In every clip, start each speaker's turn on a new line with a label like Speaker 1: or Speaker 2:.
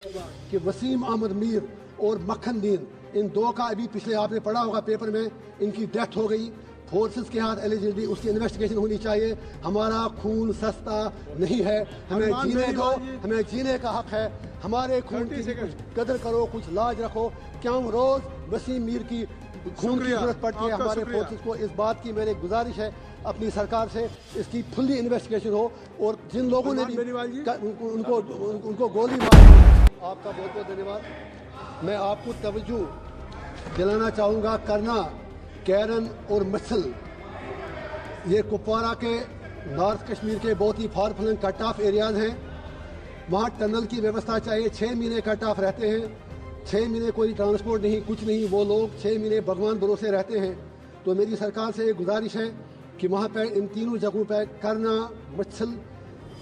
Speaker 1: कि वसीम अहमद मीर और मक्खन दीन, इन दो का अभी पिछले आपने पढ़ा होगा पेपर में, इनकी डेथ हो गई। फोर्सेस के हाथ एलिजिबिलिटी, उसकी इन्वेस्टिगेशन होनी चाहिए। हमारा खून सस्ता नहीं है, हमें जीने दो, हमें जीने का हक है। हमारे खून की कुछ कदर करो, कुछ लाज रखो। क्या हम रोज वसीम मीर की खून की जरूरत पड़ती है हमारे फोर्सेस को। इस बात की मेरी गुजारिश है अपनी सरकार से, इसकी फुल्ली इन्वेस्टिगेशन हो। और जिन लोगों ने भी उनको गोली मारी, आपका बहुत बहुत धन्यवाद। मैं आपको तवज्जो दिलाना चाहूँगा, करना, कैरन और मसल, ये कुपवारा के नॉर्थ कश्मीर के बहुत ही far flung cut off areas हैं। वहाँ टनल की व्यवस्था चाहिए। 6 महीने कट ऑफ रहते हैं, 6 महीने कोई ट्रांसपोर्ट नहीं, कुछ नहीं। वो लोग 6 महीने भगवान भरोसे रहते हैं। तो मेरी सरकार से गुजारिश है कि वहाँ पर इन तीनों जगहों पर करना, मच्छल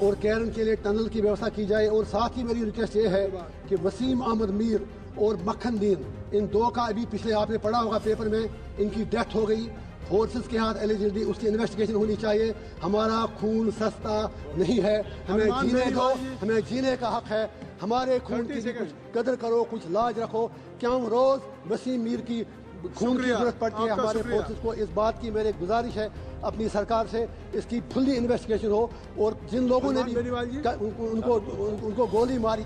Speaker 1: और कैरन के लिए टनल की व्यवस्था की जाए। और साथ ही मेरी रिक्वेस्ट ये है कि वसीम अहमद मीर और मक्खन दीन, इन दो का अभी पिछले आपने पढ़ा होगा पेपर में, इनकी डेथ हो गई। फोर्सेस के हाथ एलिजिबिलिटी, उसकी इन्वेस्टिगेशन होनी चाहिए। हमारा खून सस्ता नहीं है, हमें जीने दो, हमें जीने का हक है। हमारे खून की कुछ कदर करो, कुछ लाज रखो। क्या हम रोज वसीम मीर की खून की जरूरत पड़ती है हमारे फोर्सेस को। इस बात की मेरी गुजारिश है अपनी सरकार से, इसकी फुल्ली इन्वेस्टिगेशन हो। और जिन लोगों ने भी उनको गोली मारी,